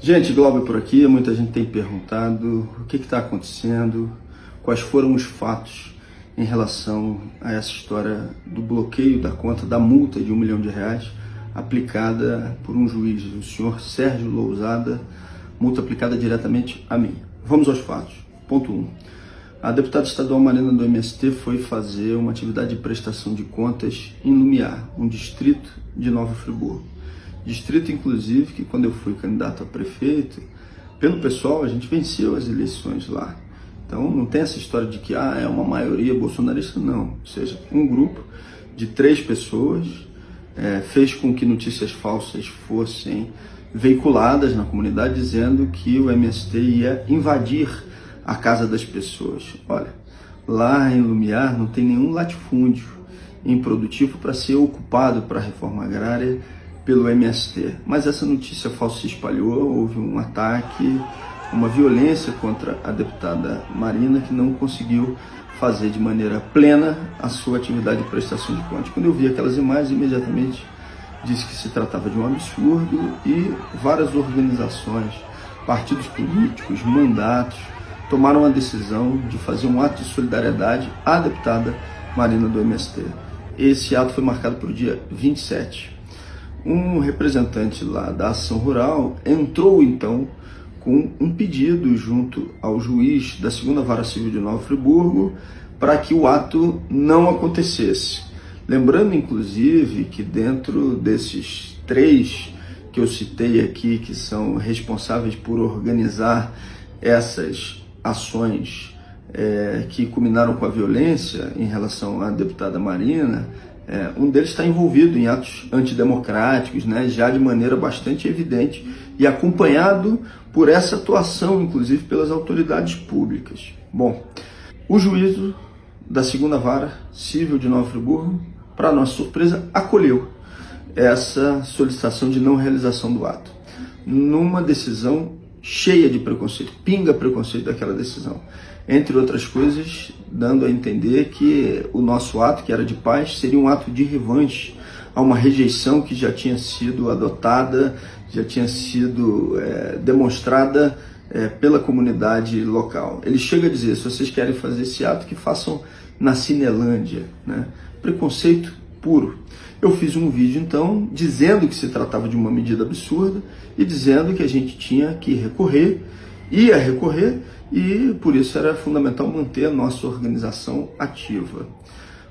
Gente, Glauber por aqui. Muita gente tem perguntado o que está acontecendo, quais foram os fatos em relação a essa história do bloqueio da conta, da multa de R$1 milhão aplicada por um juiz, o senhor Sérgio Lousada, multa aplicada diretamente a mim. Vamos aos fatos. Ponto 1. A deputada estadual Marina do MST foi fazer uma atividade de prestação de contas em Lumiar, um distrito de Nova Friburgo. Distrito, inclusive, que quando eu fui candidato a prefeito, pelo pessoal, a gente venceu as eleições lá. Então não tem essa história de que é uma maioria bolsonarista, não. Ou seja, um grupo de 3 pessoas fez com que notícias falsas fossem veiculadas na comunidade, dizendo que o MST ia invadir a casa das pessoas. Olha, lá em Lumiar não tem nenhum latifúndio improdutivo para ser ocupado para a reforma agrária pelo MST. Mas essa notícia falsa se espalhou, houve um ataque, uma violência contra a deputada Marina, que não conseguiu fazer de maneira plena a sua atividade de prestação de contas. Quando eu vi aquelas imagens, imediatamente disse que se tratava de um absurdo e várias organizações, partidos políticos, mandatos, tomaram a decisão de fazer um ato de solidariedade à deputada Marina do MST. Esse ato foi marcado para o dia 27. Um representante lá da Ação Rural entrou então com um pedido junto ao juiz da 2ª Vara Civil de Nova Friburgo para que o ato não acontecesse. Lembrando, inclusive, que dentro desses 3 que eu citei aqui, que são responsáveis por organizar essas ações que culminaram com a violência em relação à deputada Marina, um deles está envolvido em atos antidemocráticos, já de maneira bastante evidente e acompanhado por essa atuação, inclusive, pelas autoridades públicas. Bom, o juízo da 2ª Vara Civil de Nova Friburgo, para nossa surpresa, acolheu essa solicitação de não realização do ato, numa decisão cheia de preconceito, pinga preconceito daquela decisão. Entre outras coisas, dando a entender que o nosso ato, que era de paz, seria um ato de revanche a uma rejeição que já tinha sido adotada, já tinha sido demonstrada pela comunidade local. Ele chega a dizer, se vocês querem fazer esse ato, que façam na Cinelândia, Preconceito puro. Eu fiz um vídeo, então, dizendo que se tratava de uma medida absurda e dizendo que a gente tinha que recorrer, ia recorrer, e por isso era fundamental manter a nossa organização ativa.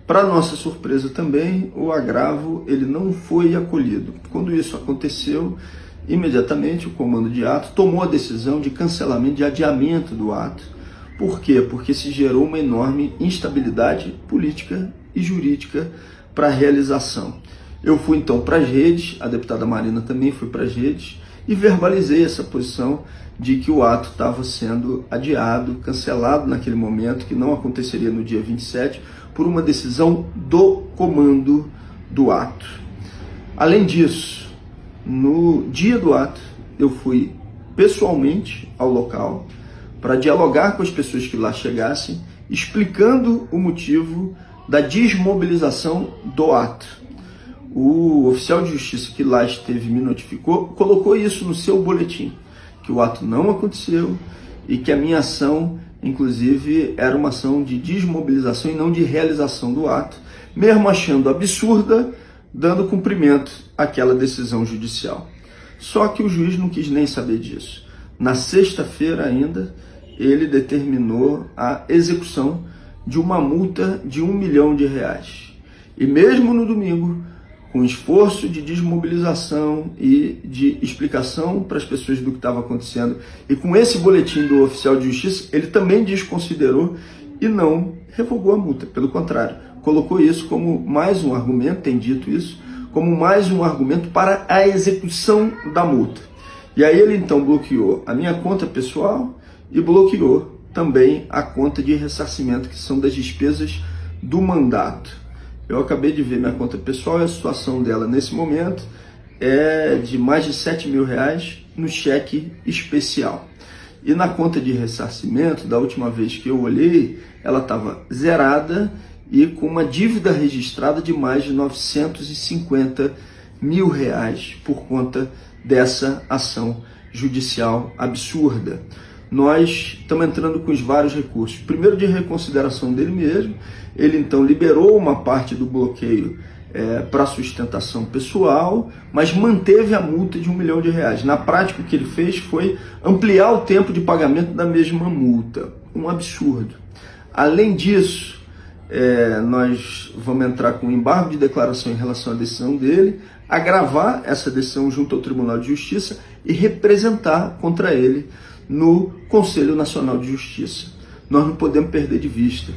Para nossa surpresa também, o agravo ele não foi acolhido. Quando isso aconteceu, imediatamente o comando de ato tomou a decisão de cancelamento, de adiamento do ato. Por quê? Porque se gerou uma enorme instabilidade política e jurídica para a realização. Eu fui então para as redes, a deputada Marina também foi para as redes, e verbalizei essa posição de que o ato estava sendo adiado, cancelado naquele momento, que não aconteceria no dia 27, por uma decisão do comando do ato. Além disso, no dia do ato, eu fui pessoalmente ao local para dialogar com as pessoas que lá chegassem, explicando o motivo da desmobilização do ato. O oficial de justiça que lá esteve me notificou, colocou isso no seu boletim, que o ato não aconteceu e que a minha ação, inclusive, era uma ação de desmobilização e não de realização do ato, mesmo achando absurda, dando cumprimento àquela decisão judicial. Só que o juiz não quis nem saber disso. Na sexta-feira ainda, ele determinou a execução de uma multa de R$1 milhão. E mesmo no domingo, com esforço de desmobilização e de explicação para as pessoas do que estava acontecendo, e com esse boletim do oficial de justiça, ele também desconsiderou e não revogou a multa. Pelo contrário, colocou isso como mais um argumento, tem dito isso, como mais um argumento para a execução da multa. E aí ele então bloqueou a minha conta pessoal e bloqueou também a conta de ressarcimento, que são das despesas do mandato. Eu acabei de ver minha conta pessoal e a situação dela nesse momento é de mais de R$7 mil no cheque especial. E na conta de ressarcimento, da última vez que eu olhei, ela estava zerada e com uma dívida registrada de mais de R$950 mil por conta dessa ação judicial absurda. Nós estamos entrando com os vários recursos. Primeiro, de reconsideração dele mesmo. Ele então liberou uma parte do bloqueio para sustentação pessoal, mas manteve a multa de R$1 milhão. Na prática, o que ele fez foi ampliar o tempo de pagamento da mesma multa. Um absurdo. Além disso, nós vamos entrar com um embargo de declaração em relação à decisão dele, agravar essa decisão junto ao Tribunal de Justiça e representar contra ele no Conselho Nacional de Justiça. Nós não podemos perder de vista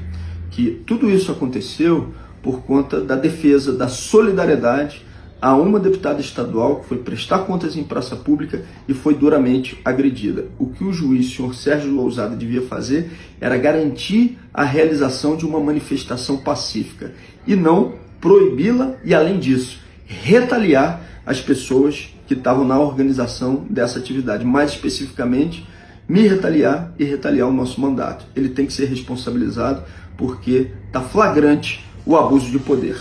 que tudo isso aconteceu por conta da defesa da solidariedade a uma deputada estadual que foi prestar contas em praça pública e foi duramente agredida. O que o juiz, senhor Sérgio Lousada, devia fazer era garantir a realização de uma manifestação pacífica e não proibi-la e, além disso, retaliar as pessoas que estavam na organização dessa atividade. Mais especificamente, me retaliar e retaliar o nosso mandato. Ele tem que ser responsabilizado porque está flagrante o abuso de poder.